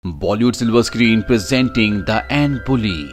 Bollywood silver screen presenting the end bully.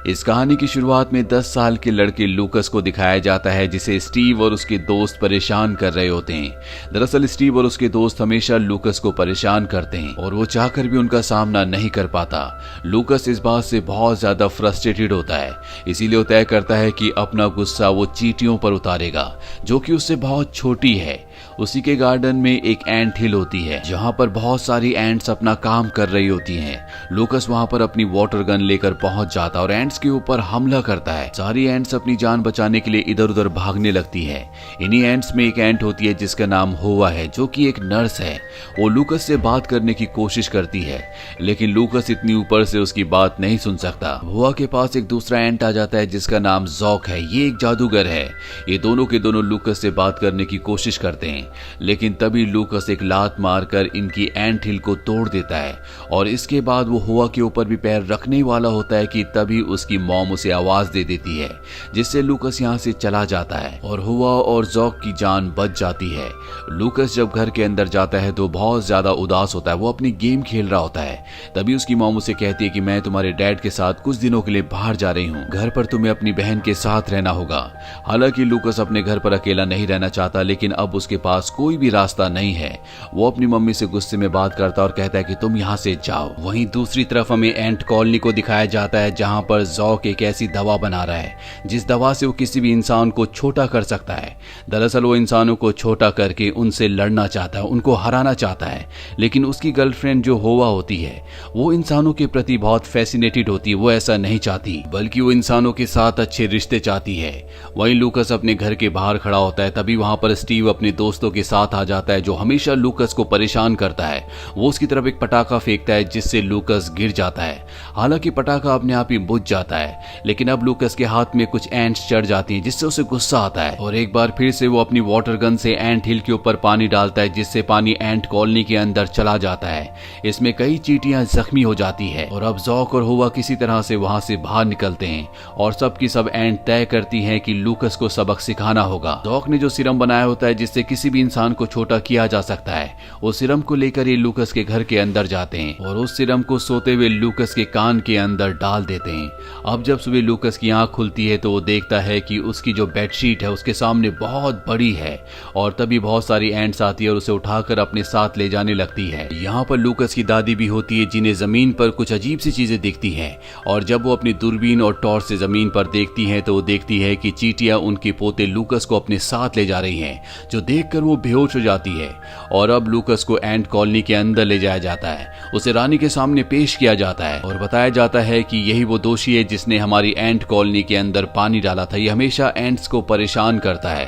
इस कहानी की शुरुआत में 10 साल के लड़के लूकस को दिखाया जाता है जिसे स्टीव और उसके दोस्त परेशान कर रहे होते हैं। दरअसल स्टीव और उसके दोस्त हमेशा लूकस को परेशान करते हैं और वो चाहकर भी उनका सामना नहीं कर पाता। लूकस इस बात से बहुत ज्यादा फ्रस्ट्रेटेड होता है, इसीलिए वो तय करता है कि अपना गुस्सा वो चींटियों पर उतारेगा जो कि उससे बहुत छोटी है। उसी के गार्डन में एक एंट हिल होती है जहां पर बहुत सारी एंट्स अपना काम कर रही होती हैं। लूकस वहां पर अपनी वाटर गन लेकर पहुंच जाता है और एंट्स के ऊपर हमला करता है। सारी एंट्स अपनी जान बचाने के लिए इधर उधर भागने लगती है। इन्हीं एंट्स में एक एंट होती है जिसका नाम होवा है जो कि एक नर्स है। वो लूकस से बात करने की कोशिश करती है लेकिन लूकस इतनी ऊपर से उसकी बात नहीं सुन सकता। होवा के पास एक दूसरा एंट आ जाता है जिसका नाम जॉक है। ये एक जादूगर है। ये दोनों के दोनों लूकस से बात करने की कोशिश करते हैं लेकिन तभी लूकस एक लात मारकर इनकी एंट हिल को तोड़ देता है और इसके बाद वो होवा के ऊपर भी पैर रखने वाला होता है कि तभी उसकी मॉम उसे आवाज दे देती है जिससे लूकस यहाँ से चला जाता है और होवा और जॉक की जान बच जाती है। लूकस जब घर के अंदर जाता है तो बहुत ज्यादा उदास होता है। वो अपनी गेम खेल रहा होता है। तभी उसकी मॉम उसे कहती है कि मैं तुम्हारे डैड के साथ कुछ दिनों के लिए बाहर जा रही हूँ, घर पर तुम्हें अपनी बहन के साथ रहना होगा। हालांकि लूकस अपने घर पर अकेला नहीं रहना चाहता लेकिन अब उसके पास कोई भी रास्ता नहीं है। वो अपनी मम्मी से गुस्से में बात करता और कहता है कि तुम यहाँ से जाओ। वहीं दूसरी तरफ हमें एंट कॉलोनी को दिखाया जाता है जहाँ पर जॉक एक ऐसी दवा बना रहा है जिस दवा से वो किसी भी इंसान को छोटा कर सकता है। दरअसल वो इंसानों को छोटा करके उनसे लड़ना चाहता है, उनको हराना चाहता है। लेकिन उसकी गर्लफ्रेंड जो होवा होती है वो इंसानों के प्रति बहुत फैसिनेटेड होती है। वो ऐसा नहीं चाहती बल्कि वो इंसानों के साथ अच्छे रिश्ते चाहती है। वहीं लूकस अपने घर के बाहर खड़ा होता है। तभी वहां पर स्टीव अपने दोस्तों के साथ आ जाता है जो हमेशा लूकस को परेशान करता है। वो उसकी तरफ एक पटाखा फेंकता है जिससे लूकस गिर जाता है। हालांकि पटाखा अपने आप ही बुझ जाता है लेकिन अब लूकस के हाथ में कुछ एंट्स चढ़ जाती हैं जिससे उसे गुस्सा आता है और एक बार फिर से वो अपनी वाटर गन से एंट हिल के ऊपर पानी डालता है जिससे पानी एंट कॉलोनी के अंदर चला जाता है। इसमें कई चींटियां जख्मी हो जाती है और अब जॉक और होवा किसी तरह से वहां से बाहर निकलते हैं और सबकी सब एंट तय करती हैं कि लूकस को सबक सिखाना होगा। जॉक ने जो सीरम बनाया होता है जिससे किसी भी इंसान को छोटा किया जा सकता है, वो सीरम को लेकर ये लूकस के घर के अंदर जाते हैं और उस सीरम को सोते हुए लूकस के कान के अंदर डाल देते हैं। अब जब सुबह लूकस की आंख खुलती है तो वो देखता है कि उसकी जो बेडशीट है उसके सामने बहुत बड़ी है और तभी बहुत सारी एंट्स आती है और उसे उठाकर अपने साथ ले जाने लगती है। यहाँ पर लूकस की दादी भी होती है जिन्हें जमीन पर कुछ अजीब सी चीजें दिखती हैं और जब वो अपनी दूरबीन और टॉर्च से जमीन पर देखती है तो वो देखती है कि चींटियां उनके पोते लूकस को अपने साथ ले जा रही हैं, जो देखकर वो बेहोश हो जाती है। और अब लूकस को एंट कॉलोनी के अंदर ले जाया जाता है। उसे रानी के सामने पेश किया जाता है और बताया जाता है कि यही वो दोषी है जिसने हमारी एंट कॉलोनी के अंदर पानी डाला था। ये हमेशा एंट्स को परेशान करता है।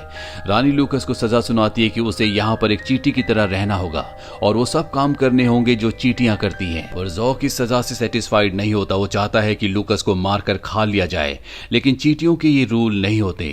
रानी लूकस को सजा सुनाती है कि उसे यहाँ पर एक चींटी की तरह रहना होगा और वो सब काम करने होंगे जो चींटियां करती हैं। और जॉक इस सजा से सेटिस्फाइड नहीं होता। वो चाहता है कि लूकस को मारकर खा लिया जाए लेकिन चींटियों के ये रूल नहीं होते।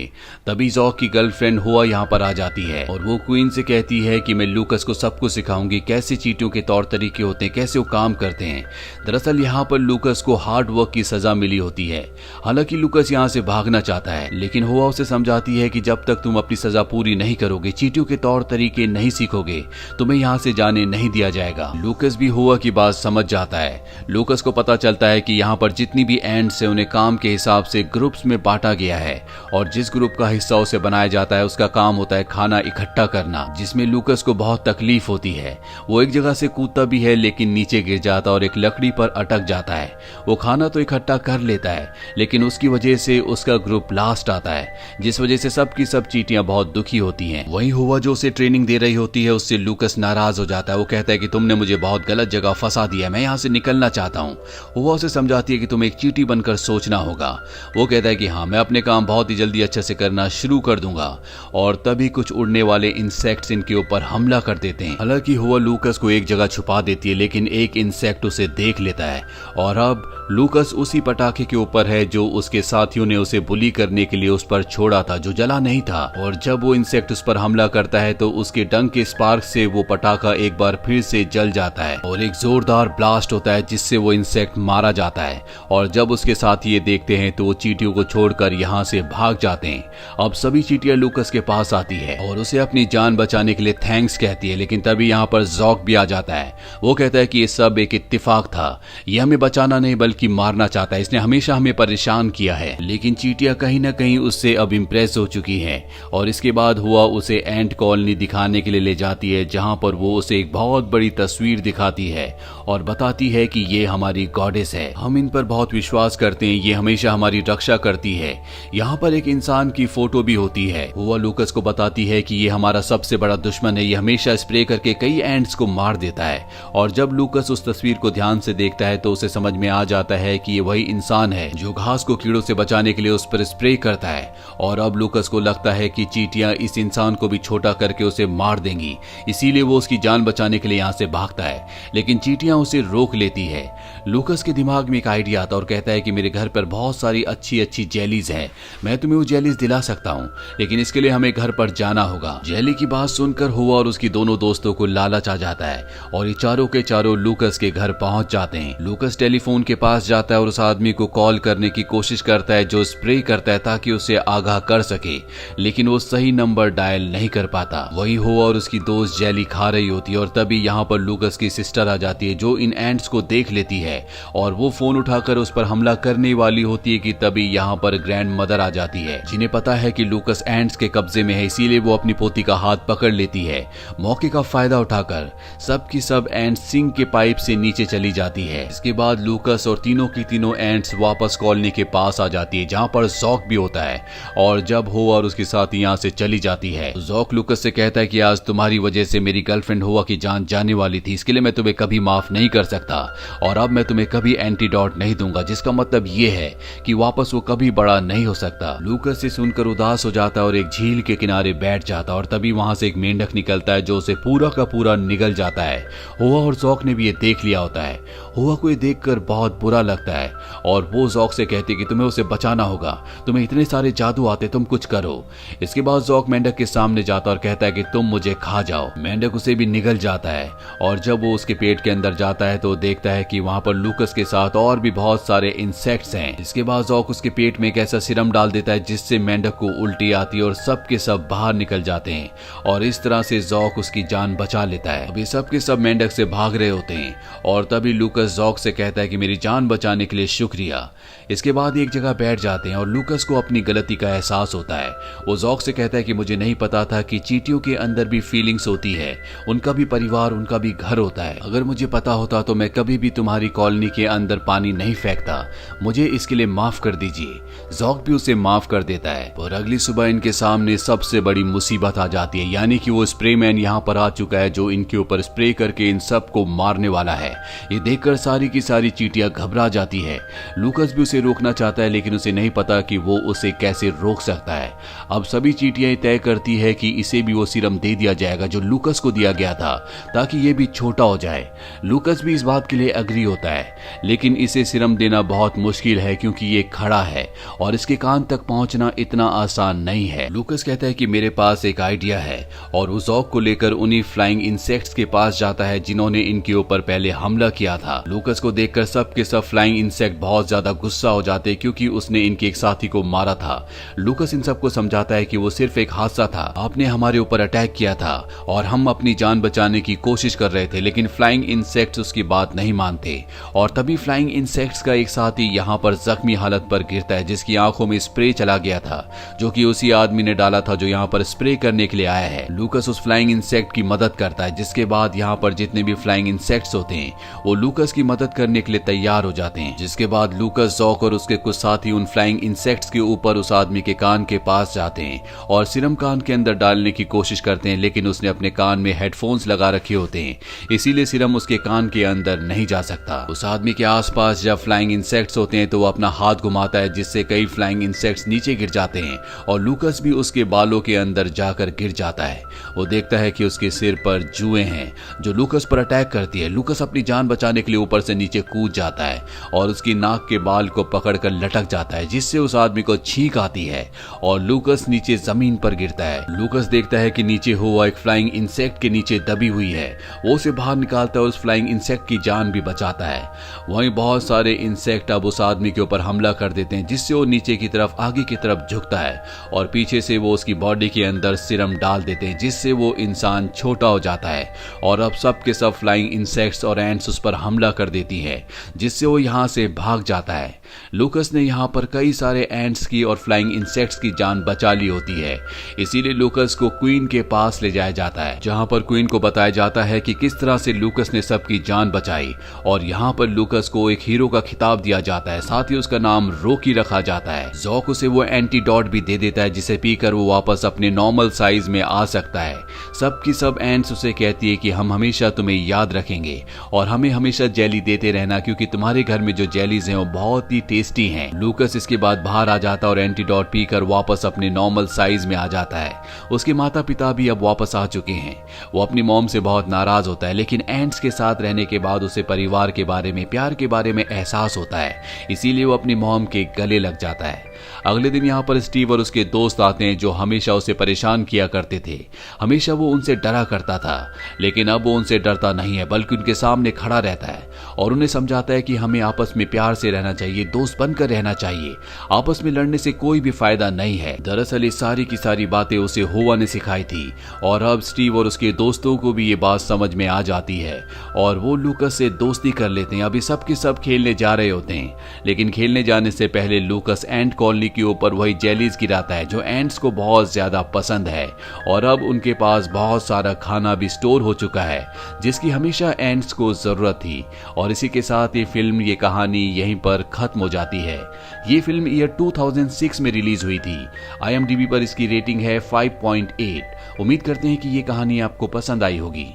तभी जॉक की गर्लफ्रेंड हुआ यहाँ पर आ जाती है और वो क्वीन से कहती है कि मैं लूकस को सब कुछ सिखाऊंगी, कैसे चींटियों के तौर तरीके होते हैं, कैसे वो काम करते हैं। दरअसल यहाँ पर लूकस को हार्ड वर्क की सजा मिली होती है। हालांकि लूकस यहाँ से भागना चाहता है लेकिन हुआ उसे समझाती है कि जब तक तुम अपनी सजा पूरी नहीं करोगे, चींटियों के तौर तरीके नहीं सीखोगे, तुम्हें यहाँ से जाने नहीं दिया जाएगा। लूकस भी हुआ की बात समझ जाता है। लूकस को पता चलता है कि यहाँ पर जितनी भी एंट्स है उन्हें काम के हिसाब से ग्रुप्स में बांटा गया है और जिस ग्रुप का हिस्सा उसे बनाया जाता है उसका काम होता है खाना इकट्ठा करना, जिसमें लूकस को बहुत तकलीफ होती है। वो एक जगह से कूदता भी है लेकिन नीचे गिर जाता और एक लकड़ी पर अटक जाता है। वो खाना तो इकट्ठा कर लेता है लेकिन उसकी वजह से उसका ग्रुप लास्ट आता है जिस वजह से सबकी सब चींटियां बहुत दुखी होती हैं। वहीं हुआ जो उसे ट्रेनिंग दे रही होती है उससे लूकस नाराज हो जाता है। वो कहता है कि तुमने मुझे बहुत गलत जगह फंसा दिया, मैं यहाँ से निकलना चाहता हूँ। हुआ उसे समझाती है कि तुम्हें एक चींटी बनकर सोचना होगा। वो कहता है कि हाँ, मैं अपने काम बहुत ही जल्दी अच्छे से करना शुरू कर दूंगा। और तभी कुछ उड़ने वाले इंसेक्ट्स इनके ऊपर हमला कर देते हैं। हालांकि हुआ लूकस को एक जगह छुपा देती है लेकिन एक इंसेक्ट उसे देख लेता है और अब लूकस उसी पटाखे के ऊपर है जो उसके साथियों ने उसे बुली करने के लिए उस पर छोड़ा था, जो जला नहीं था। और जब वो इंसेक्ट उस पर हमला करता है तो उसके डंक के स्पार्क से वो पटाखा एक बार फिर से जल जाता है और एक जोरदार ब्लास्ट होता है जिससे वो इंसेक्ट मारा जाता है। और जब उसके साथी ये देखते हैं तो वो चींटियों को छोड़कर यहाँ से भाग जाते हैं। अब सभी चींटियां लूकस के पास आती है और उसे अपनी अपनी जान बचाने के लिए थैंक्स कहती है, लेकिन तभी यहाँ पर जॉक भी आ जाता है। वो कहता है कि ये सब एक इत्तेफाक था, ये हमें बचाना नहीं बल्कि मारना चाहता है, इसने हमेशा हमें परेशान किया है। लेकिन चींटियां कहीं ना कहीं उससे अब इम्प्रेस हो चुकी है और इसके बाद हुआ उसे एंट कॉलोनी दिखाने के लिए ले जाती है, जहां पर वो उसे एक बहुत बड़ी तस्वीर दिखाती है और बताती है कि ये हमारी गॉडेस है, हम इन पर बहुत विश्वास करते हैं, ये हमेशा हमारी रक्षा करती है। यहाँ पर एक इंसान की फोटो भी होती है। हुआ लूकस को बताती है कि ये हमारा सबसे बड़ा दुश्मन है, ये हमेशा स्प्रे करके कई एंट्स को मार देता है। और जब लूकस उस तस्वीर को ध्यान से देखता है तो उसे समझ में आ जाता है कि ये वही इंसान है जो घास को कीड़ों से बचाने के लिए उस पर स्प्रे करता है। और अब लूकस को लगता है कि चींटियां इस इंसान को भी छोटा करके उसे मार देंगी, इसीलिए वो उसकी जान बचाने के लिए यहाँ से भागता है, लेकिन चींटियां उसे रोक लेती है। लूकस के दिमाग में एक आइडिया आता और कहता है कि मेरे घर पर बहुत सारी अच्छी अच्छी जेलीज हैं, मैं तुम्हें वो जेलीज दिला सकता हूँ, लेकिन इसके लिए हमें घर पर जाना होगा। जेली की बात सुनकर हुआ और उसकी दोनों दोस्तों को लालच आ जाता है और ये चारों के चारों लूकस के घर पहुंच जाते हैं। लूकस टेलीफोन के पास जाता है और उस आदमी को कॉल करने की कोशिश करता है जो स्प्रे करता है ताकि उसे आगाह कर सके, लेकिन वो सही नंबर डायल नहीं कर पाता। वही हुआ और उसकी दोस्त जेली खा रही होती है और तभी यहाँ पर लूकस की सिस्टर आ जाती है जो इन एंट्स को देख लेती है और वो फोन उठाकर उस पर हमला करने वाली होती है कि तभी यहाँ पर ग्रैंड मदर आ जाती है, जिन्हें पता है कि लूकस एंट्स के कब्जे में है, इसीलिए वो अपनी पोती का हाथ पकड़ लेती है। मौके का फायदा उठाकर सब की सब एंट्स सिंक के पाइप से नीचे चली जाती है। इसके बाद लूकस और तीनों की तीनों एंट्स वापस कॉलोनी के पास आ जाती है जहाँ पर जॉक भी होता है। और जब हो और उसके साथ यहाँ से चली जाती है तो जॉक लूकस से कहता है कि आज तुम्हारी वजह से मेरी गर्लफ्रेंड हुआ की जान जाने वाली थी, इसके लिए मैं तुम्हें कभी माफ नहीं कर सकता और अब मैं तुम्हें कभी एंटीडोट नहीं दूंगा, जिसका मतलब ये है कि वापस वो कभी बड़ा नहीं हो सकता। लूकस से सुनकर उदास हो जाता है और एक झील के किनारे बैठ जाता है और तभी वहां से एक मेंढक निकलता है जो उसे पूरा का पूरा निगल जाता है। हुआ और जॉक ने भी ये देख लिया होता है। हुआ को ये देखकर बहुत बुरा लगता है और वो जॉक से कहती है कि तुम्हें उसे बचाना होगा, तुम्हें इतने सारे जादू आते, तुम कुछ करो। इसके बाद जॉक मेंढक के सामने जाता और कहता है कि तुम मुझे खा जाओ। मेंढक उसे भी निगल जाता है और जब वो उसके पेट के अंदर जाता है तो देखता है कि वहां पर लूकस के साथ और भी बहुत सारे इंसेक्ट्स हैं। इसके बाद जॉक उसके पेट में एक ऐसा सिरम डाल देता है जिससे मेंढक को उल्टी आती है और सब के सब बाहर निकल जाते हैं और इस तरह से जॉक उसकी जान बचा लेता है। अभी सब के सब मेंढक से भाग रहे होते हैं और तभी लूकस जॉक से कहता है कि मेरी जान बचाने के लिए शुक्रिया। इसके बाद एक जगह बैठ जाते हैं और लूकस को अपनी गलती का एहसास होता है। वो जॉक से कहता है कि मुझे नहीं पता था कि चींटियों के अंदर भी फीलिंग्स होती है, उनका भी परिवार, उनका भी घर होता है। अगर मुझे पता होता तो मैं कभी भी तुम्हारी कॉलोनी के अंदर पानी नहीं फेंकता, मुझे इसके लिए माफ कर दीजिए। जॉक भी उसे माफ कर देता है और अगली सुबह इनके सामने सबसे बड़ी मुसीबत आ जाती है, यानी कि वो स्प्रे मैन यहाँ पर आ चुका है जो इनके ऊपर स्प्रे करके इन सब को मारने वाला है। ये देखकर सारी की सारी चींटियां घबरा जाती है। लूकस भी उसे रोकना चाहता है लेकिन उसे नहीं पता कि वो उसे कैसे रोक सकता है। अब सभी चींटियां तय करती है कि इसे भी वो सीरम दे दिया जाएगा जो लूकस को दिया गया था ताकि ये भी छोटा हो जाए। लूकस भी इस बात के लिए अग्री होता है, लेकिन इसे सीरम देना बहुत मुश्किल है क्योंकि ये खड़ा है और इसके कान तक पहुंचना इतना आसान नहीं है। लूकस कहता है कि मेरे पास एक आइडिया है और वो जॉक को लेकर उन्हीं फ्लाइंग इंसेक्ट्स के पास जाता है जिन्होंने इनके ऊपर पहले हमला किया था। लूकस को देखकर सब के सब फ्लाइंग इंसेक्ट बहुत ज्यादा गुस्सा हो जाते हैं क्योंकि उसने इनके एक साथी को मारा था। लूकस इन सबको समझाता है कि वो सिर्फ एक हादसा था, आपने हमारे ऊपर अटैक किया था और हम अपनी जान बचाने की कोशिश कर रहे थे, लेकिन फ्लाइंग इंसेक्ट्स उसकी बात नहीं मानते। और तभी फ्लाइंग इंसेक्ट्स का एक साथी यहाँ पर जख्मी हालत पर गिरता है जिसकी आंखों में स्प्रे चला गया था जो कि उसी आदमी ने डाला था जो यहाँ पर स्प्रे करने के लिए आया है। लूकस उस फ्लाइंग इंसेक्ट की मदद करता है जिसके बाद यहाँ पर जितने भी फ्लाइंग इंसेक्ट्स होते हैं वो लूकस की मदद करने के लिए तैयार हो जाते हैं। जिसके बाद लूकस, जॉक और उसके कुछ साथी उन फ्लाइंग इंसेक्ट्स के ऊपर उस आदमी के कान के पास जाते हैं और सीरम कान के अंदर डालने की कोशिश करते हैं, लेकिन उसने अपने कान में हेडफोन्स लगा रखे होते हैं, इसीलिए सीरम उसके कान के अंदर नहीं जा सकता। उस आदमी के आसपास जब फ्लाइंग इंसेक्ट्स होते हैं तो वो अपना हाथ घुमाता है जिससे कई फ्लाइंग इंसेक्ट्स नीचे गिर जाते हैं और लूकस भी उसके बालों के अंदर जाकर गिर जाता है। वो देखता है कि उसके सिर पर जुएं हैं जो लूकस पर अटैक करती है। लूकस अपनी जान बचाने के लिए ऊपर से नीचे कूद जाता है और उसकी नाक के बाल को पकड़कर लटक जाता है जिससे उस आदमी को छींक आती है और लूकस नीचे जमीन पर गिरता है। लूकस देखता है कि नीचे हुआ एक फ्लाइंग इंसेक्ट के नीचे दबी हुई है। वो उसे बाहर निकालता है और उस फ्लाइंग फ्लाइंग इंसेक्ट की जान भी बचाता है। वहीं बहुत सारे इंसेक्ट अब उस आदमी के ऊपर हमला कर देते हैं, जिससे वो नीचे की तरफ आगे की तरफ झुकता है और पीछे से वो उसकी बॉडी के अंदर सीरम डाल देते हैं, जिससे वो इंसान छोटा हो जाता है। और अब सब के सब फ्लाइंग इंसेक्ट्स और एंट्स उस पर हमला कर देती है, जिससे वो यहाँ से भाग जाता है। लूकस ने यहाँ पर कई सारे एंट्स की और फ्लाइंग इंसेक्ट्स की जान बचा ली होती है, इसीलिए लूकस को क्वीन के पास ले जाया जाता है, जहाँ पर क्वीन को बताया जाता है कि किस तरह से लूकस ने सबकी जान बचाई। और यहाँ पर लूकस को एक हीरो का खिताब दिया जाता है, साथ ही उसका नाम रॉकी रखा जाता है। जॉक उसे वो एंटीडोट भी दे देता है, जिसे पीकर वो वापस अपने नॉर्मल साइज में आ सकता है। सबकी सब एंट्स उसे कहती है कि हम हमेशा तुम्हें याद रखेंगे और हमें हमेशा जेली देते रहना, क्योंकि तुम्हारे घर में जो जेलीज हैं वो बहुत ही टेस्टी हैं। लूकस इसके बाद बाहर आ जाता है और एंटीडोट पीकर वापस अपने नॉर्मल साइज में आ जाता है। उसके माता पिता भी अब वापस आ चुके हैं। वो अपनी मॉम से बहुत नाराज होता है, लेकिन एंट्स के साथ रहने के बाद उसे परिवार के बारे में, प्यार के बारे में एहसास होता है, इसीलिए वो अपनी मॉम के गले लग जाता है। अगले दिन यहाँ पर स्टीव और उसके दोस्त आते हैं, जो हमेशा उसे परेशान किया करते थे। हमेशा वो उनसे डरा करता था, लेकिन अब वो उनसे डरता नहीं है, बल्कि उनके सामने खड़ा रहता है और उन्हें समझाता है कि हमें आपस में प्यार से रहना चाहिए, दोस्त बनकर रहना चाहिए, आपस में लड़ने से कोई भी फायदा नहीं है। दरअसल ये सारी की सारी बातें उसे होवा ने सिखाई थी और अब स्टीव और उसके दोस्तों को भी ये बात समझ में आ जाती है और वो लूकस से दोस्ती कर लेते हैं। अभी सब के सब खेलने जा रहे होते हैं, लेकिन खेलने जाने से पहले लूकस एंट कॉलोनी के ऊपर वही जेलीज गिराता है, जो एंट्स को बहुत ज्यादा पसंद है। और अब उनके पास बहुत सारा खाना भी स्टोर हो चुका है, जिसकी हमेशा एंट्स को जरूरत थी। और इसी के साथ ये फिल्म, ये कहानी यहीं पर खत्म हो जाती है। ये फिल्म ईयर 2006 में रिलीज हुई थी। IMDb पर इसकी रेटिंग है 5.8। उम्मीद करते हैं कि ये कहानी आपको पसंद आई होगी।